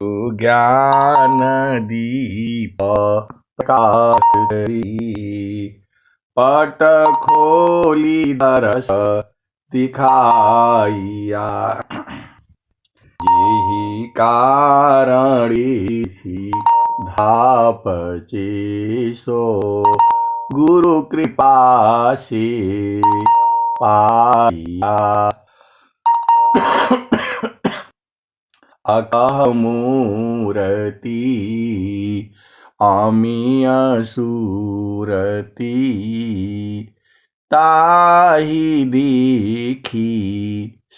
ज्ञान दीप प्रकाश करी, पट खोली दरस दिखाइया। जेहि कारणी थी धाप सो, गुरु कृपा से पाइया। अकह मूरति अमीय सूरति, ताहि देखी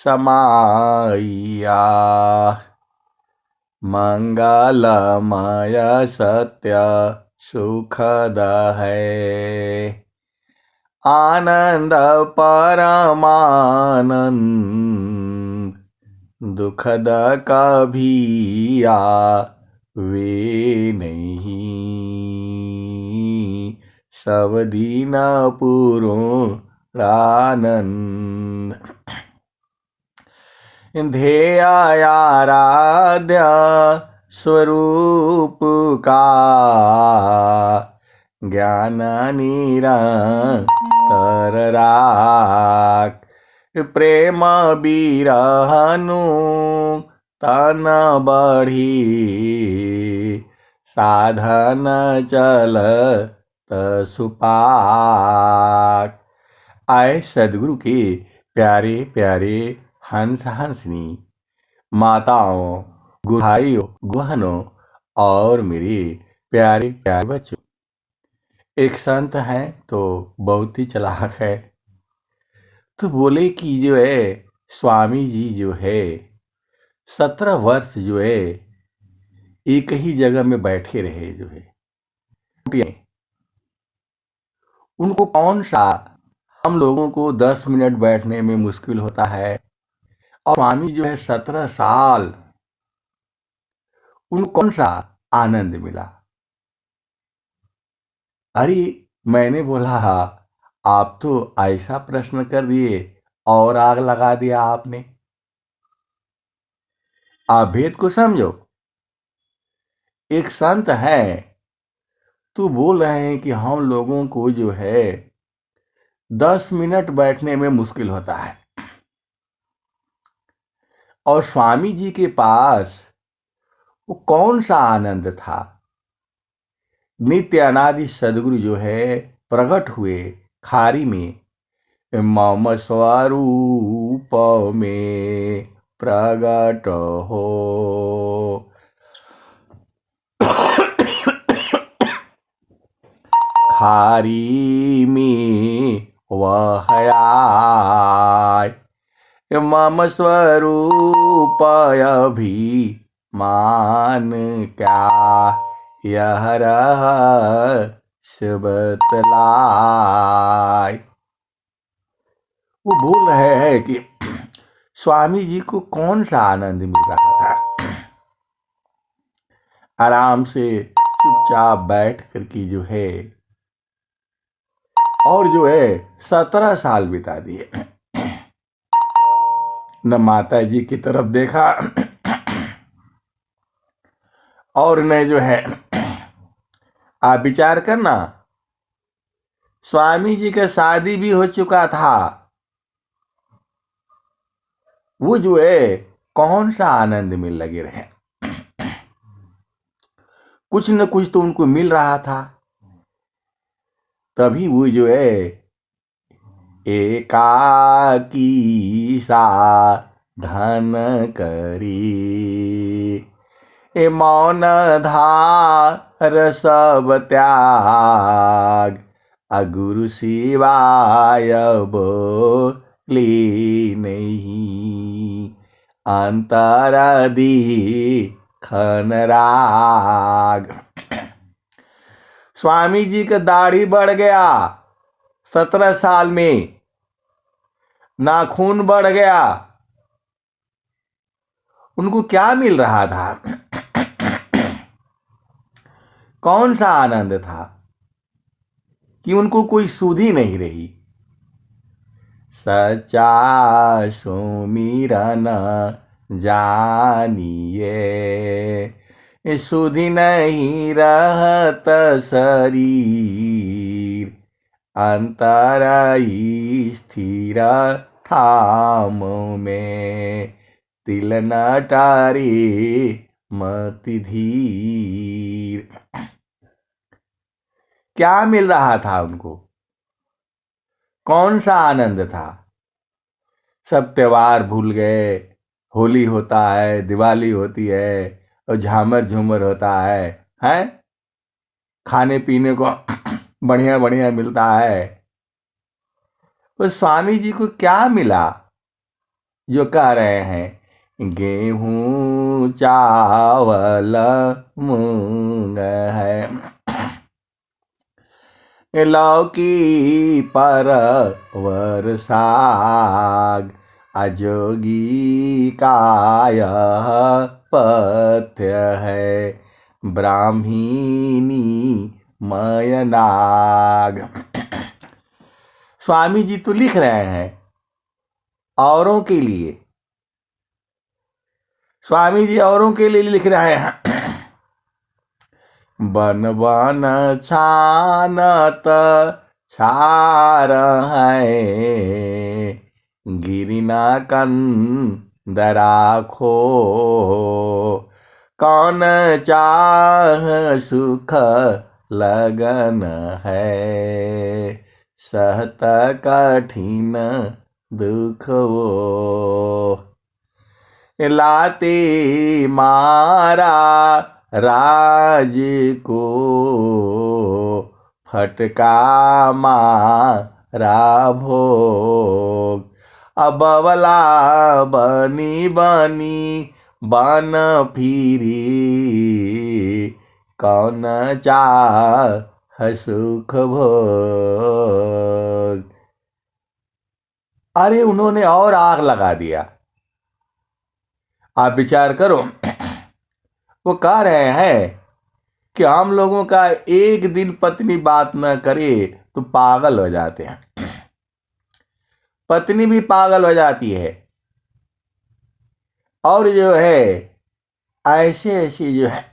समाइया। मंगलमय सत्य सुखद है, आनंद परमानंद दुखद कभी आवे नहीं। सब दिन पूर्णानंद ध्येय आराध्य स्वरूप का, ज्ञान निरंतर राख। प्रेम बिरहनु तन बढ़ी, साधन चलत सुपाक। आए सदगुरु के प्यारे प्यारे हंस हंसनी, माताओं, गुरुभाइयों, बहनों और मेरे प्यारे प्यारे बच्चों। एक संत है तो बहुत ही चालाक है, तो बोले कि जो है स्वामी जी जो है 17 वर्ष जो है एक ही जगह में बैठे रहे। जो है उनको कौन सा, हम लोगों को 10 मिनट बैठने में मुश्किल होता है, और स्वामी जो है 17 साल, उनको कौन सा आनंद मिला। अरे मैंने बोला आप तो ऐसा प्रश्न कर दिए और आग लगा दिया आपने। आप भेद को समझो। एक संत है तो बोल रहे हैं कि हम लोगों को जो है 10 मिनट बैठने में मुश्किल होता है, और स्वामी जी के पास वो कौन सा आनंद था। नित्य अनादि सदगुरु जो है प्रकट हुए खारी में, मम स्वरूप में प्रगट हो। खारी में वह आए, मम स्वरूप अभिमान क्या, यह रहस्य बतलाए। वो बोल रहे हैं कि स्वामी जी को कौन सा आनंद मिल रहा था। आराम से चुपचाप बैठ करके जो है, और जो है 17 साल बिता दिए। न माता जी की तरफ देखा, और न जो है, आप विचार करना, स्वामी जी का शादी भी हो चुका था, वो जो है कौन सा आनंद में लगे रहे। कुछ न कुछ तो उनको मिल रहा था, तभी वो जो है एकाकी साधन करी। ए मौन धार सब त्याग, अगुरु शिवाय बोली नहीं। अंतर दिखन राग। स्वामी जी का दाढ़ी बढ़ गया 17 साल में, नाखून बढ़ गया। उनको क्या मिल रहा था, कौन सा आनंद था कि उनको कोई सुधि नहीं रही। सच्चा सुमिरन जानिए, सुधि नहीं रहत शरीर, अंतराई स्थिर ठाम में, तिल न टारे मति धीर। क्या मिल रहा था उनको? कौन सा आनंद था? सब त्योहार भूल गए। होली होता है, दिवाली होती है और झामर झूमर होता है? खाने पीने को बढ़िया बढ़िया मिलता है। तो स्वामी जी को क्या मिला जो कह रहे हैं गेहूं चावल मूंग है, लौकी परवर साग, अजोगी काय पथ्य है, ब्राह्मीनी मयनाग। स्वामी जी तो लिख रहे हैं औरों के लिए। स्वामी जी औरों के लिए लिख रहे हैं। बन बन छानत छार है, गिरिना कंदरा खो, कौन चाह सुख लगन है, सहत कठिन दुख वो, लाते मारा राज को, फटका मारा भोग, अबवला बनी बनी बन फिरी, कौन चाह सुख भोग। अरे उन्होंने और आग लगा दिया। आप विचार करो। वो कह रहे हैं कि हम लोगों का एक दिन पत्नी बात न करे तो पागल हो जाते हैं। पत्नी भी पागल हो जाती है। और जो है ऐसे ऐसे जो है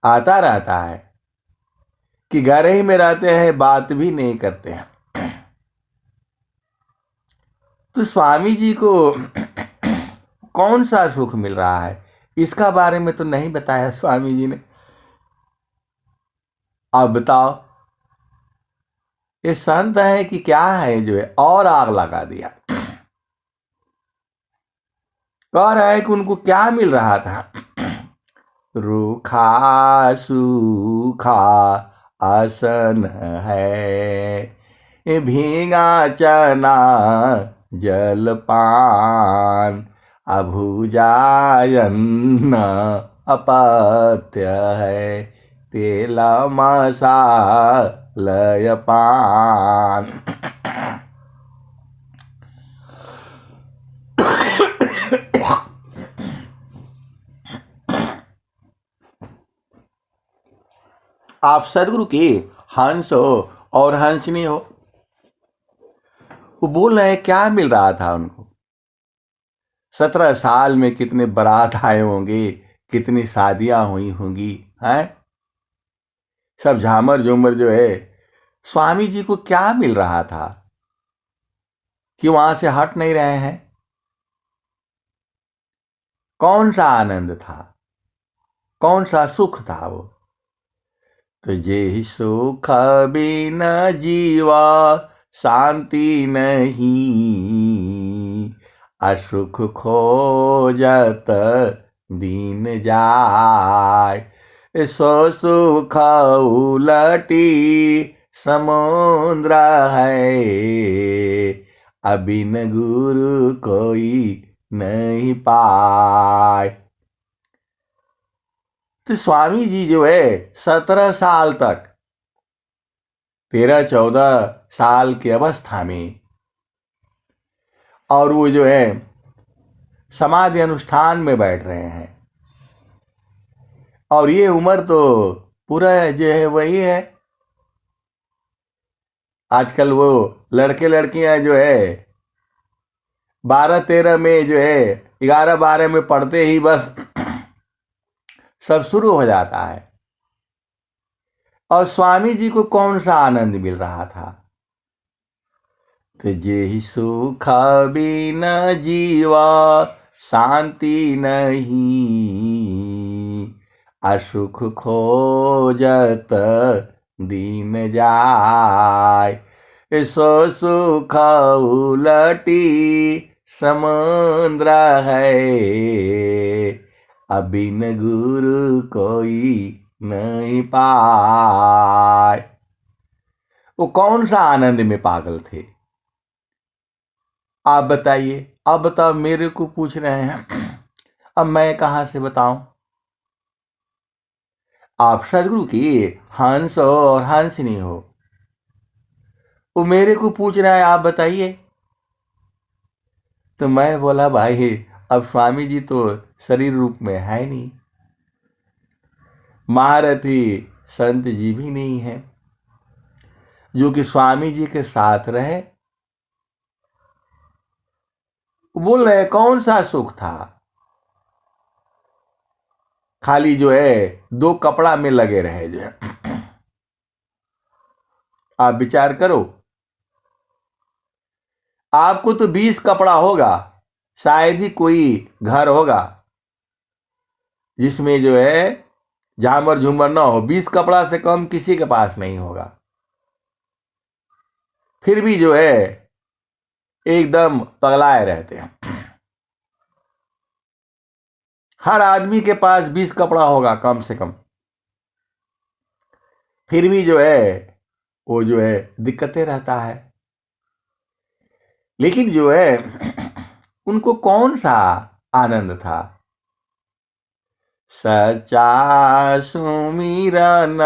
आता रहता है कि घर ही में रहते हैं, बात भी नहीं करते हैं। तो स्वामी जी को कौन सा सुख मिल रहा है इसका बारे में तो नहीं बताया स्वामी जी ने। अब बताओ ये संत है कि क्या है जो है और आग लगा दिया। कह रहा है कि उनको क्या मिल रहा था? रूखा सूखा आसन है, भीगा चना जलपान, अभुजायन्न अपत्य है, तेला मसालय पान। आप सदगुरु के हंस हो और हंसनी हो। वो बोल रहे हैं क्या मिल रहा था उनको? 17 साल में कितने बारात आए होंगे, कितनी शादियां हुई होंगी, हैं? सब झामर झूमर जो है। स्वामी जी को क्या मिल रहा था कि वहां से हट नहीं रहे हैं? कौन सा आनंद था? कौन सा सुख था वो? तो जे सुख बिन जीवा शांति नहीं, असुख खोजत दीन जाय, सो सुख उलटी समुद्र है, अबिन गुरु कोई नहीं पाए। तो स्वामी जी जो है 17 साल तक, 13-14 साल की अवस्था में, और वो जो है समाधि अनुष्ठान में बैठ रहे हैं। और ये उम्र तो पूरा जो है वही है। आजकल वो लड़के लड़कियां जो है 12-13 में जो है 11-12 में पढ़ते ही बस सब शुरू हो जाता है। और स्वामी जी को कौन सा आनंद मिल रहा था? तो जेहि सुख बिन जीवा शांति नहीं, असुख खोजत दीन जाय। सो सुख उलटी समुद्र है, अबिन गुरु कोई नहीं पाए। वो कौन सा आनंद में पागल थे? आप बताइए। अब बताओ, मेरे को पूछ रहे हैं, अब मैं कहां से बताऊं? आप सदगुरु की हंस हो और हंसनी हो, वो मेरे को पूछ रहा है आप बताइए। तो मैं बोला भाई, अब स्वामी जी तो शरीर रूप में है नहीं, महारथी संत जी भी नहीं है जो कि स्वामी जी के साथ रहे। बोल रहे कौन सा सुख था? खाली जो है दो कपड़ा में लगे रहे जो है। आप विचार करो, आपको तो 20 कपड़ा होगा, शायद ही कोई घर होगा जिसमें जो है झामर झूमर ना हो। 20 कपड़ा से कम किसी के पास नहीं होगा, फिर भी जो है एकदम पगलाए रहते हैं। हर आदमी के पास 20 कपड़ा होगा कम से कम, फिर भी जो है वो जो है दिक्कतें रहता है। लेकिन जो है उनको कौन सा आनंद था? सच्चा सुमिरन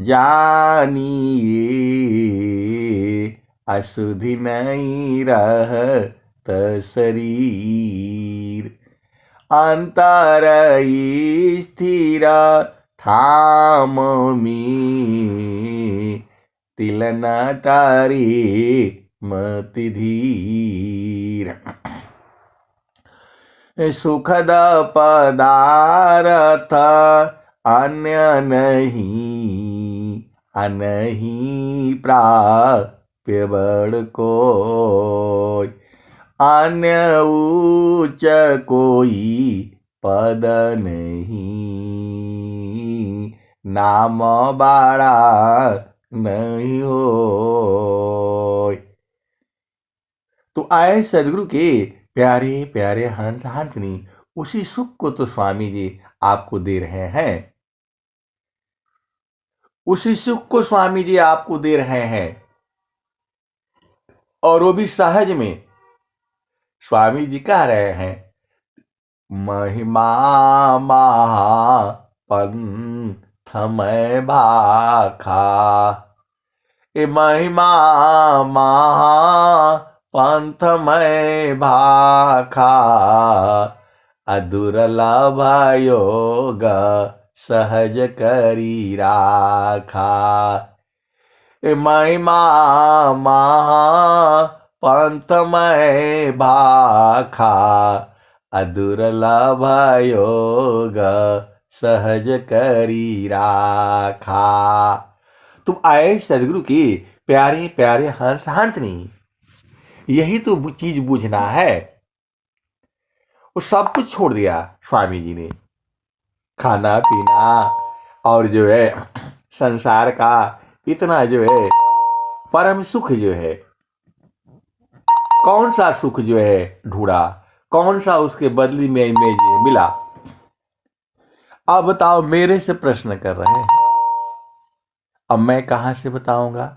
जानिए, अशुद्धि नहीं रहत शरीर। अंतर स्थिर ठाम में, तिल न टारी मति धीर। सुखद पदार्थ अन्य नहीं, अनहि प्राप्य बड़ कोय। अन्य उच्च कोई पद नहीं, नाम बाड़ा नहीं होय। तो आए सदगुरु के प्यारे प्यारे हंस हंसनी, उसी सुख को तो स्वामी जी आपको दे रहे हैं। उसी सुख को स्वामी जी आपको दे रहे हैं, और वो भी सहज में। स्वामी जी कह रहे हैं, महिमा महा पंथ में भाखा। ए महिमा महा पंथ में भाखा, अदुर्लभ योग सहज करी राखा। ए महिमा महा पंथ में भाखा, अदुर्लभ योग सहज करी राखा। तुम आए सदगुरु की प्यारे प्यारे हंस हंसनी, यही तो चीज बूझना है। वो सब कुछ छोड़ दिया स्वामी जी ने, खाना पीना और जो है संसार का इतना जो है परम सुख जो है, कौन सा सुख जो है ढूंढा, कौन सा उसके बदली में मिला? अब बताओ, मेरे से प्रश्न कर रहे हैं, अब मैं कहां से बताऊंगा?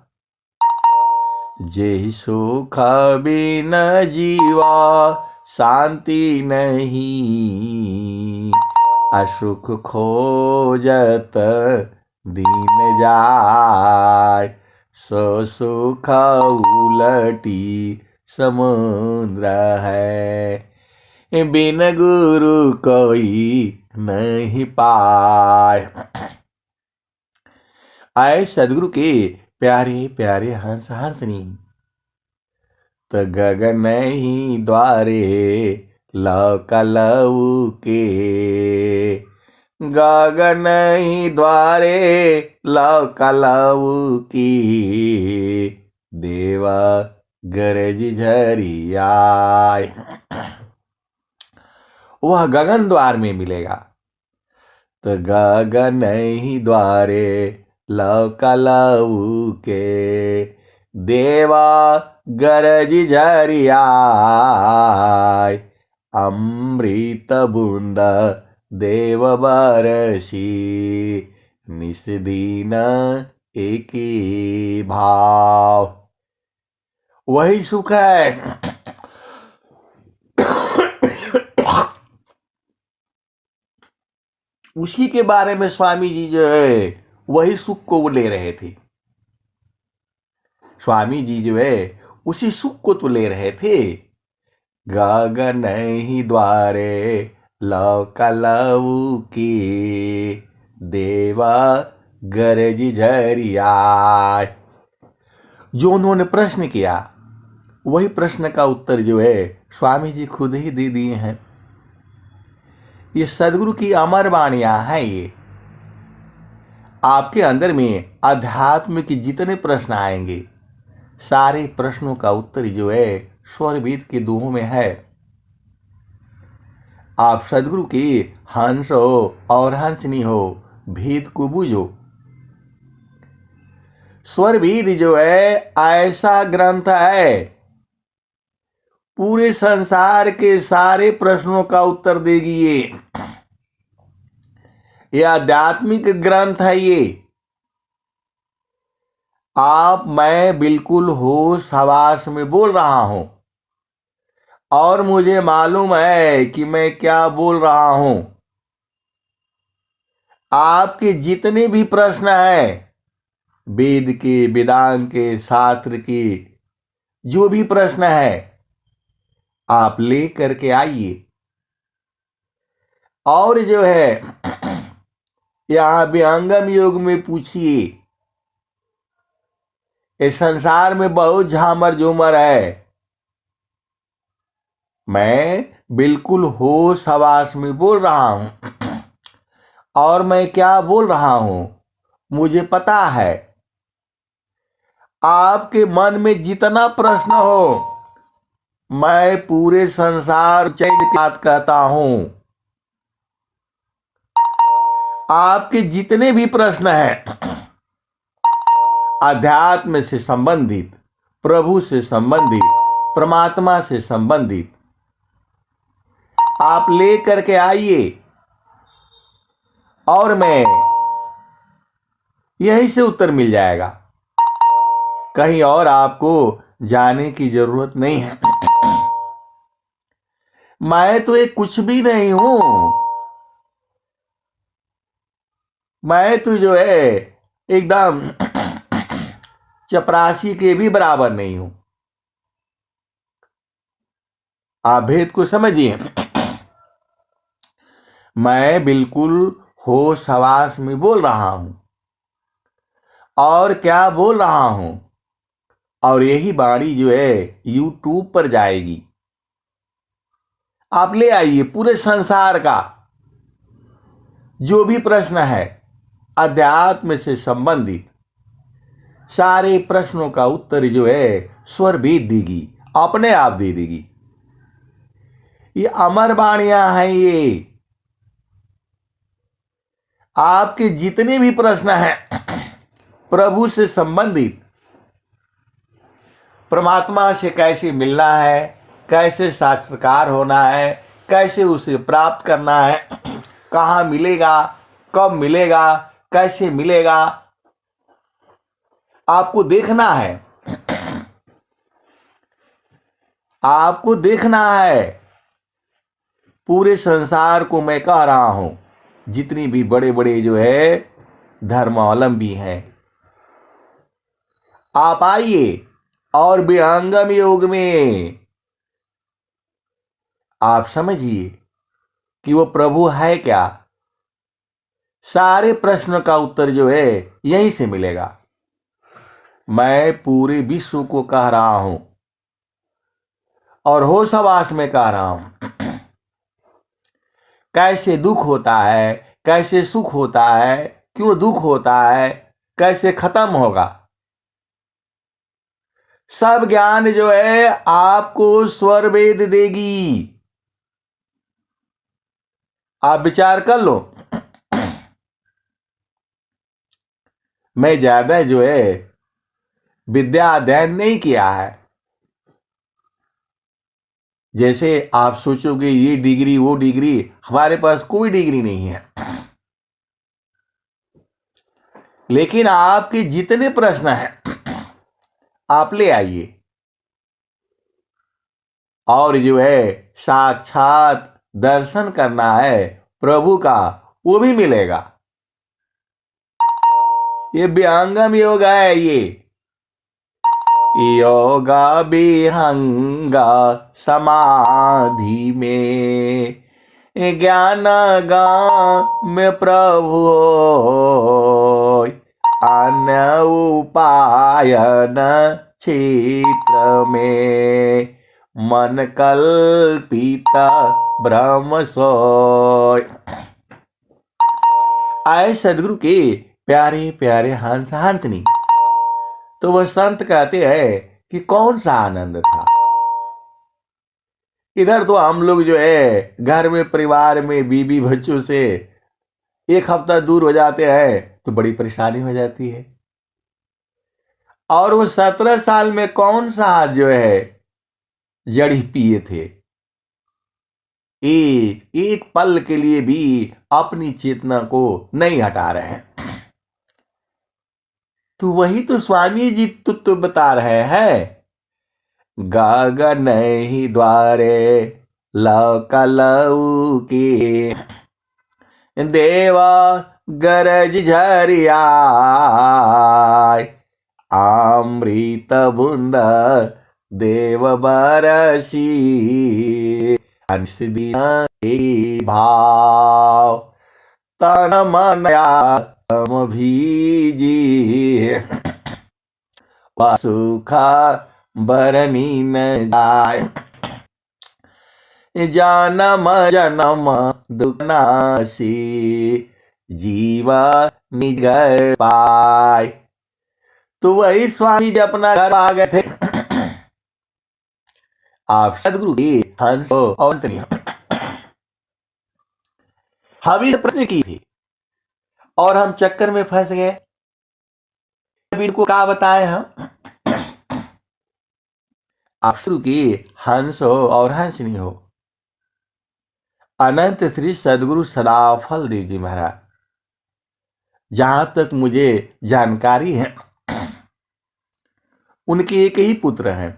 जेहि सुख बिन जीवा शांति नहीं, असुख खोजत दीन जाय। सो सुख उलटी समुद्र है, बिन गुरु कोई नहीं पाए। आए सदगुरु के प्यारे प्यारे हंस हंसनी, तो गगन ही द्वारे लौक लऊ के, गगन ही द्वारे लव कलऊ की देवा गरज झरियाय। वह गगन द्वार में मिलेगा। तो गगन ही द्वारे लव कलऊ के देवा गरज झरियाय। अमृत बूंद देव बरसी निस दिन एक ही भाव। वही सुख है। उसी के बारे में स्वामी जी जो है वही सुख को वो ले रहे थे। स्वामी जी जो है उसी सुख को तो ले रहे थे। गगन ही द्वारे लव कलऊ की देवा गरज झरियाय। जो उन्होंने प्रश्न किया वही प्रश्न का उत्तर जो है स्वामी जी खुद ही दे दिए हैं। ये सदगुरु की अमर वाणियां हैं। ये आपके अंदर में अध्यात्म के जितने प्रश्न आएंगे सारे प्रश्नों का उत्तर जो है स्वरवेद के दोहों में है। आप सदगुरु की हंस हो और हंसनी हो भेद को बूझो। स्वरवेद जो है ऐसा ग्रंथ है पूरे संसार के सारे प्रश्नों का उत्तर देगी। ये आध्यात्मिक ग्रंथ है। ये आप मैं बिल्कुल होश हवास में बोल रहा हूं और मुझे मालूम है कि मैं क्या बोल रहा हूं। आपके जितने भी प्रश्न हैं वेद के वेदांत के शास्त्र के जो भी प्रश्न है आप ले करके आइए और जो है यहां विहंगम योग में पूछिए। इस संसार में बहुत झामर झूमर है। मैं बिल्कुल होश हवास में बोल रहा हूं और मैं क्या बोल रहा हूं मुझे पता है। आपके मन में जितना प्रश्न हो मैं पूरे संसार चैन की बात कहता हूं। आपके जितने भी प्रश्न हैं अध्यात्म से संबंधित, प्रभु से संबंधित, परमात्मा से संबंधित आप ले करके आइए और मैं यहीं से उत्तर मिल जाएगा। कहीं और आपको जाने की जरूरत नहीं है। मैं तो एक कुछ भी नहीं हूं। मैं तो जो है एकदम चपरासी के भी बराबर नहीं हूं। आप भेद को समझिए। मैं बिल्कुल होश हवास में बोल रहा हूं और क्या बोल रहा हूं और यही वाणी जो है YouTube पर जाएगी। आप ले आइए पूरे संसार का जो भी प्रश्न है अध्यात्म से संबंधित सारे प्रश्नों का उत्तर जो है स्वरवेद देगी, अपने आप दे देगी। ये अमर वाणियां हैं। ये आपके जितने भी प्रश्न हैं प्रभु से संबंधित, परमात्मा से कैसे मिलना है, कैसे साक्षात्कार होना है, कैसे उसे प्राप्त करना है, कहाँ मिलेगा, कब मिलेगा, कैसे मिलेगा, आपको देखना है। आपको देखना है। पूरे संसार को मैं कह रहा हूं जितनी भी बड़े बड़े जो है धर्मावलंबी हैं आप आइए और विहंगम योग में आप समझिए कि वो प्रभु है क्या। सारे प्रश्न का उत्तर जो है यहीं से मिलेगा। मैं पूरे विश्व को कह रहा हूं और होशवास में कह रहा हूं। कैसे दुख होता है, कैसे सुख होता है, क्यों दुख होता है, कैसे खत्म होगा, सब ज्ञान जो है आपको स्वर वेद देगी। आप विचार कर लो। मैं ज्यादा जो है विद्या अध्ययन नहीं किया है। जैसे आप सोचोगे ये डिग्री वो डिग्री, हमारे पास कोई डिग्री नहीं है। लेकिन आपके जितने प्रश्न हैं आप ले आइए, और जो है साक्षात दर्शन करना है प्रभु का, वो भी मिलेगा। ये विहंगम योग है। ये योगा विहंगा समाधि में ज्ञान गान में प्रभु अन्य उपायन क्षेत्र में मन कल्पित ब्रह्म सोय। आए सदगुरु के प्यारे प्यारे हंस हंसनी। तो वह संत कहते हैं कि कौन सा आनंद था। इधर तो हम लोग जो है घर में परिवार में बीवी बच्चों से एक हफ्ता दूर हो जाते हैं तो बड़ी परेशानी हो जाती है। और वो 17 साल में कौन सा जो है जड़ी पिए थे, एक एक पल के लिए भी अपनी चेतना को नहीं हटा रहे हैं। तो वही तो स्वामी जी तो बता रहे हैं, गगन ही द्वारे लौ के देवा गरज झरिया अमृत बुंद देव बरसी भाव तन मनया तम भीजी सुखा बरनी न जाय जन्म जन्म दुख नासी जीवा निगर पाय। तो वही स्वामी जी अपना घर आ गए थे। आप सदगुरु के हंस और हम ही प्रश्न की थी और हम चक्कर में फंस गए। अब इनको क्या बताएं हम। आप शुरू की हंस हो और हंसनी हो। अनंत श्री सदगुरु सदा फल देव जी महाराज, जहां तक मुझे जानकारी है उनके एक ही पुत्र हैं।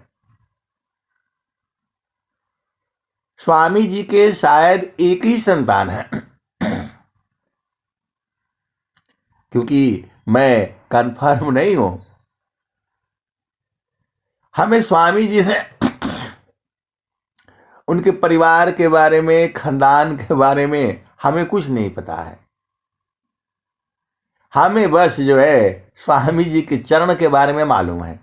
स्वामी जी के शायद एक ही संतान है, क्योंकि मैं कंफर्म नहीं हूं। हमें स्वामी जी से उनके परिवार के बारे में, खानदान के बारे में हमें कुछ नहीं पता है। हमें बस जो है स्वामी जी के चरण के बारे में मालूम है।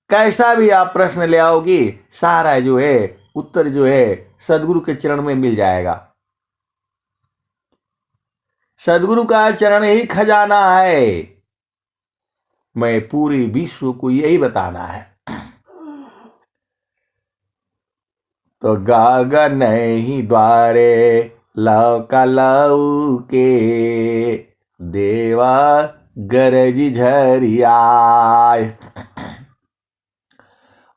कैसा भी आप प्रश्न ले आओगी, सारा जो है उत्तर जो है सदगुरु के चरण में मिल जाएगा। सदगुरु का चरण ही खजाना है। मैं पूरे विश्व को यही बताना है। तो गगन ही द्वारे लौ के देवा गरज झरियाय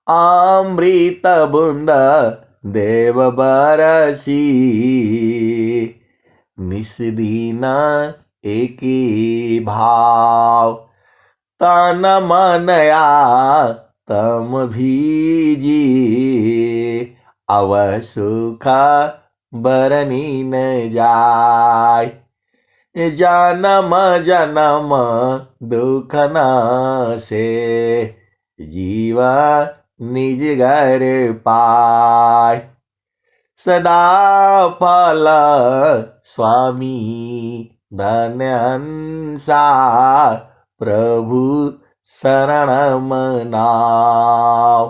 अमृत बुंद देव बरसी निस्दीन एकी भाव तन मनया तम भीजी अवसुखा बरनी न जाय जन्म जन्म दुख न से जीवा निज घर पाय। सदा फल स्वामी धन्यंसा प्रभु शरण मनाओ।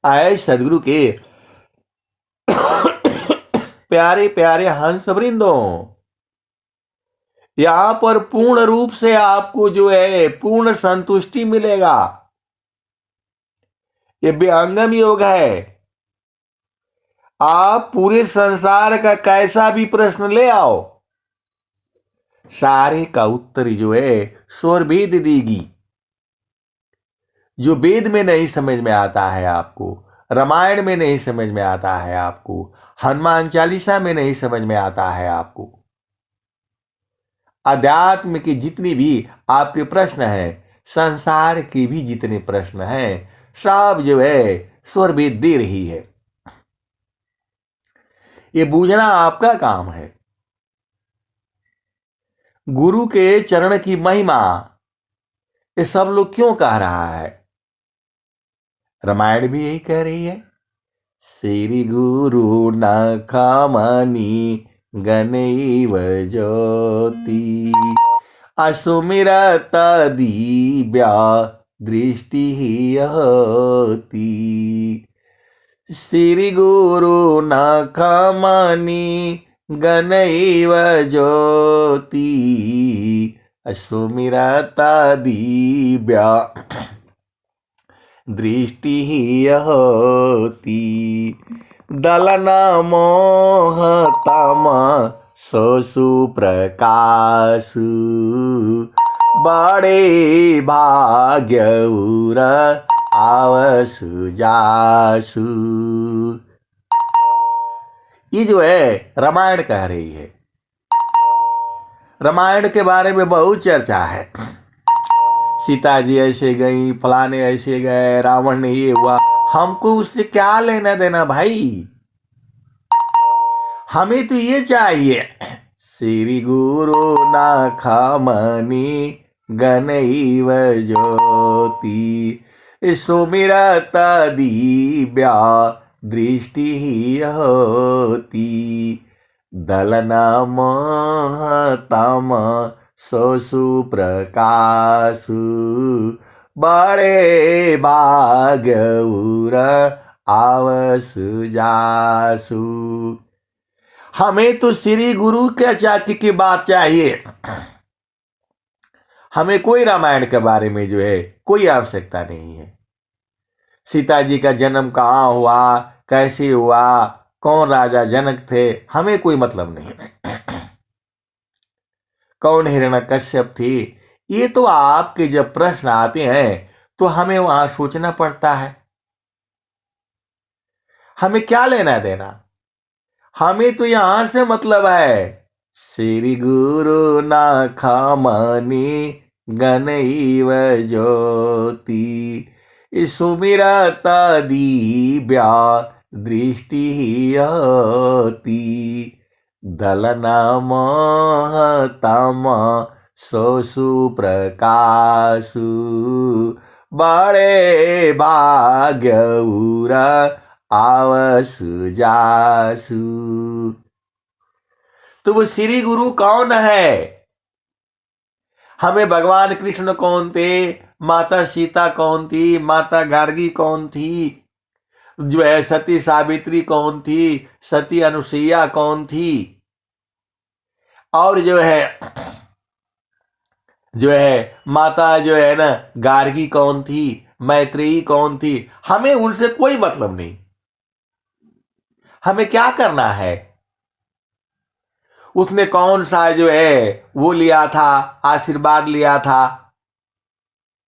आए सदगुरु के प्यारे प्यारे हंस वृंदों, यहां पर पूर्ण रूप से आपको जो है पूर्ण संतुष्टि मिलेगा। ये विहंगम योग है। आप पूरे संसार का कैसा भी प्रश्न ले आओ, सारे का उत्तर जो है स्वर वेद देगी। जो वेद में नहीं समझ में आता है आपको, रामायण में नहीं समझ में आता है आपको, हनुमान चालीसा में नहीं समझ में आता है आपको, अध्यात्म की जितनी भी आपके प्रश्न हैं, संसार के भी जितने प्रश्न हैं, सब जो है स्वर वेद दे रही है। ये बूझना आपका काम है। गुरु के चरण की महिमा ये सब लोग क्यों कह रहा है? रामायण भी यही कह रही है। श्री गुरु नखमणि गणैव ज्योति असुमिरत दिव्या दृष्टि होती। श्री गुरु नखमणि गणैव ज्योति असुमिरत दिव्या दृष्टि होती। दलन मोह तम सोसु प्रकाशु बड़े भाग्य उर आवसु जासु। ये जो है रामायण कह रही है। रामायण के बारे में बहुत चर्चा है। सीता जी ऐसे गई, फलाने ऐसे गए, रावण ने ये हुआ। हमको उससे क्या लेना देना भाई? हमें तो ये चाहिए, श्री गुरु नखमणि गणैव ज्योति सुमिरत दिव्या दृष्टि होती। दलन मोह तम सोसु प्रकाशु बड़े भाग्य उर आवसु जासु। हमें तो श्री गुरु के जाति की बात चाहिए। हमें कोई रामायण के बारे में जो है कोई आवश्यकता नहीं है। सीता जी का जन्म कहाँ हुआ, कैसे हुआ, कौन राजा जनक थे, हमें कोई मतलब नहीं। कौन हिरण्यकश्यप थी, ये तो आपके जब प्रश्न आते हैं तो हमें वहां सोचना पड़ता है। हमें क्या लेना देना? हमें तो यहां से मतलब है, श्री गुरु नखमणि गणैव ज्योति सुमिरत दिव्या दृष्टि होती। दलन मोह तम सोसु प्रकाशु बड़े भाग्य उर आवसु जासु। तो वो श्री गुरु कौन है? हमें भगवान कृष्ण कौन थे, माता सीता कौन थी, माता गार्गी कौन थी, जो है सती सावित्री कौन थी, सती अनुसुईया कौन थी, और जो है माता जो है ना गार्गी कौन थी, मैत्रेयी कौन थी, हमें उनसे कोई मतलब नहीं। हमें क्या करना है? उसने कौन सा जो है वो लिया था, आशीर्वाद लिया था,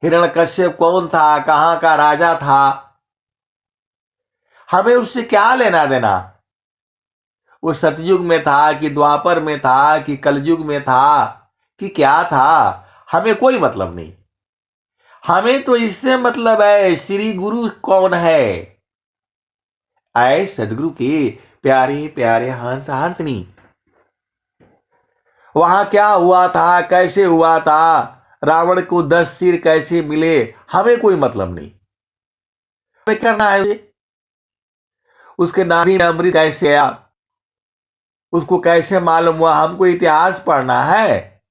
हिरण्यकश्यप कौन था, कहां का राजा था, हमें उससे क्या लेना देना? वो सतयुग में था कि द्वापर में था कि कलयुग में था कि क्या था, हमें कोई मतलब नहीं। हमें तो इससे मतलब है श्री गुरु कौन है। आए सदगुरु के प्यारे प्यारे हंस हंसनी, वहां क्या हुआ था, कैसे हुआ था, रावण को 10 सिर कैसे मिले, हमें कोई मतलब नहीं। हमें करना है उसके नाभि में अमृत कैसे आया, उसको कैसे मालूम हुआ, हमको इतिहास पढ़ना है।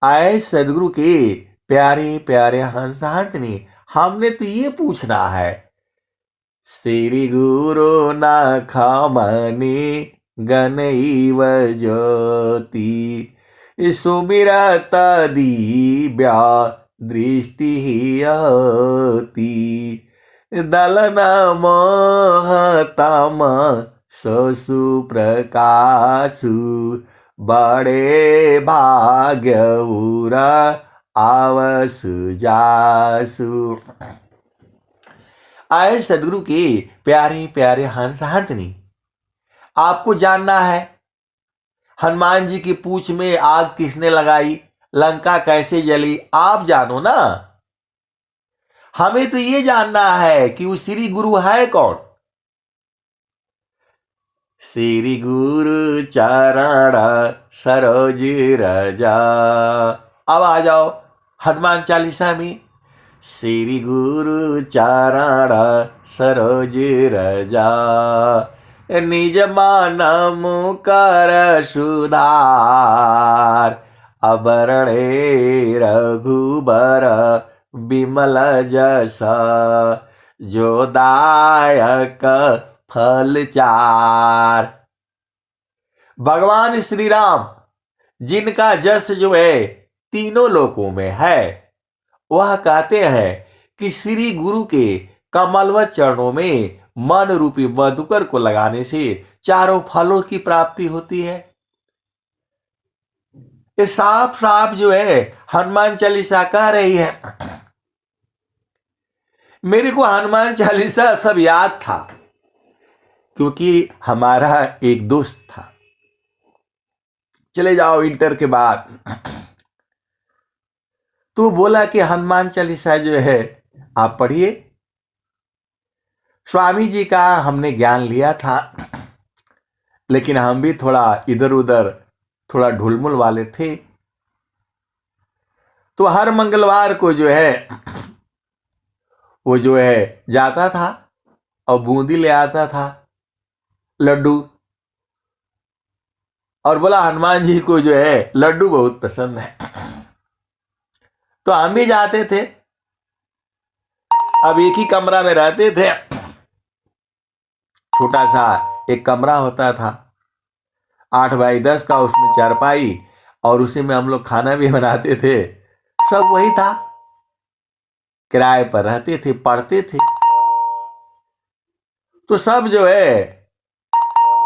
आए सदगुरु के प्यारे प्यारे हंस हंसनी, हमने तो ये पूछना है, श्री गुरु नखमणि गणैव ज्योति सुमिरत दिव्या दृष्टिः यति दलन मोहतम ससु प्रकाशु बड़े भाग्य उरा आवसु जासु। आए सदगुरु के प्यारे प्यारे हंस हंसनी, आपको जानना है हनुमान जी की पूंछ में आग किसने लगाई, लंका कैसे जली, आप जानो ना। हमें तो ये जानना है कि वो श्री गुरु है कौन। श्री गुरु चरण सरोज रजा। अब आ जाओ हनुमान चालीसा में। श्री गुरु चरण सरोज रजा निज मान मुकर सुधार अबरणे रघुबर बिमल जस जो दायक फल चार। भगवान श्री राम जिनका जस जो है तीनों लोकों में है, वह कहते हैं कि श्री गुरु के कमलवत चरणों में मन रूपी मधुकर को लगाने से चारों फलों की प्राप्ति होती है। ये साफ साफ जो है हनुमान चालीसा कह रही है। मेरे को हनुमान चालीसा सब याद था क्योंकि हमारा एक दोस्त था, चले जाओ इंटर के बाद, तो बोला कि हनुमान चालीसा जो है आप पढ़िए। स्वामी जी का हमने ज्ञान लिया था, लेकिन हम भी थोड़ा इधर उधर थोड़ा ढुलमुल वाले थे, तो हर मंगलवार को जो है वो जो है जाता था और बूंदी ले आता था, लड्डू, और बोला हनुमान जी को जो है लड्डू बहुत पसंद है, तो हम भी जाते थे। अब एक ही कमरा में रहते थे, छोटा सा एक कमरा होता था 8 बाई 10 का, उसमें चारपाई और उसी में हम लोग खाना भी बनाते थे, सब वही था। किराए पर रहते थे, पढ़ते थे, तो सब जो है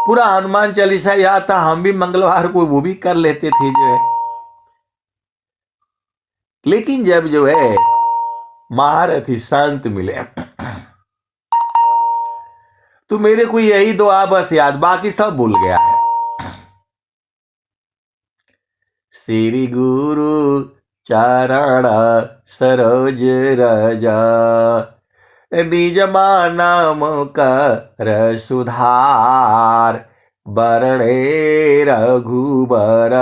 पूरा हनुमान चालीसा याद था। हम भी मंगलवार को वो भी कर लेते थे जो है। लेकिन जब जो है महारथी संत मिले तो मेरे को यही दुआ बस याद, बाकी सब भूल गया है। श्री गुरु चरण सरोज रजा निज माना मुकर सुधार बरणे रघुबर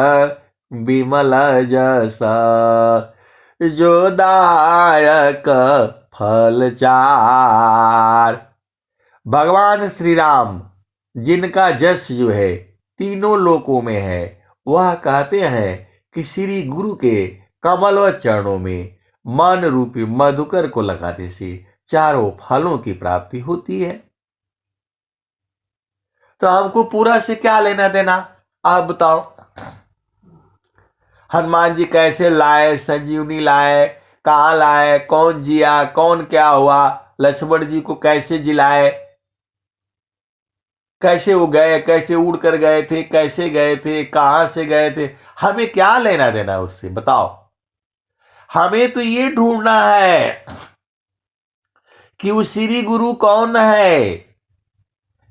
बिमल जसा जो दायक फल चार। भगवान श्री राम जिनका जस जो है तीनों लोकों में है, वह कहते हैं कि श्री गुरु के कमलवत चरणों में मन रूपी मधुकर को लगाने से चारों फलों की प्राप्ति होती है। तो हमको पूरा से क्या लेना देना, आप बताओ। हनुमान जी कैसे लाए, संजीवनी लाए, कहां लाए, कौन जिया, कौन क्या हुआ, लक्ष्मण जी को कैसे जिलाए, कैसे वो गए, कैसे उड़ कर गए थे, कैसे गए थे, कहां से गए थे, हमें क्या लेना देना उससे, बताओ। हमें तो ये ढूंढना है कि वो श्री गुरु कौन है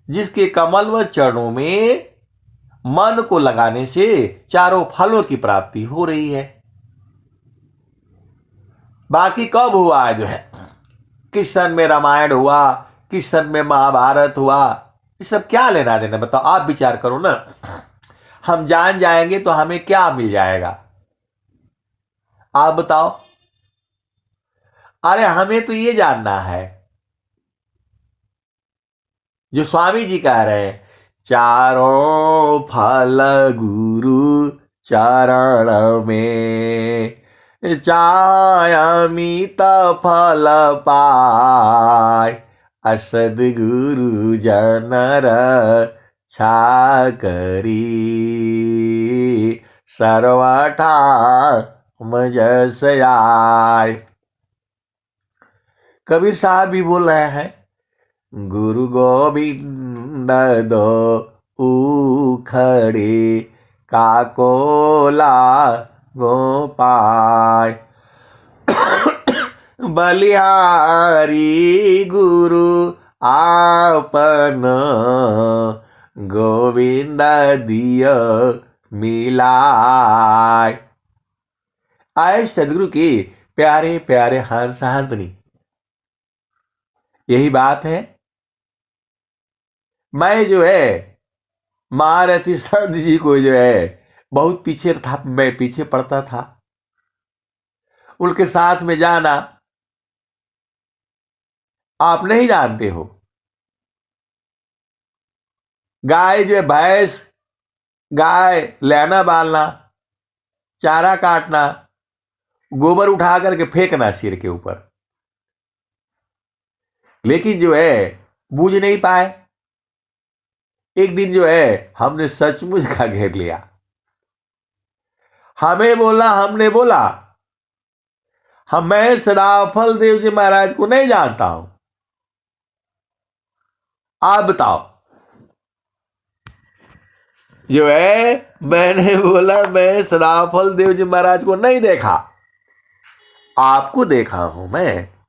जिसके कमल व चरणों में मन को लगाने से चारों फलों की प्राप्ति हो रही है। बाकी कब हुआ जो है, किस सन में रामायण हुआ, किस सन में महाभारत हुआ, ये सब क्या लेना देना, बताओ। आप विचार करो ना। हम जान जाएंगे तो हमें क्या मिल जाएगा, आप बताओ। अरे हमें तो ये जानना है जो स्वामी जी कह रहे हैं, चारों फल गुरु चरण में चायमित फल पाय असद गुरु जनर छाकरी सर्वठा मजस आय। कबीर साहब भी बोल रहे हैं, गुरु गोविंद दो उखड़े काकोला गोपाय। बलिहारी गुरु आपन गोविंद दिय मिलाय। आए सदगुरु के प्यारे प्यारे हंस हंसनी। यही बात है। मैं जो है महारथी संत जी को जो है बहुत पीछे था, मैं पीछे पड़ता था। उनके साथ में जाना आप नहीं जानते हो। गाय जो है, भैंस गाय लेना बालना, चारा काटना, गोबर उठा करके फेंकना सिर के ऊपर, लेकिन जो है बूझ नहीं पाए। एक दिन जो है हमने सचमुच का घेर लिया। हमें बोला, हमने बोला, मैं सदाफल देव जी महाराज को नहीं जानता हूं, आप बताओ। जो है मैंने बोला, मैं सदाफल देव जी महाराज को नहीं देखा, आपको देखा हूं मैं।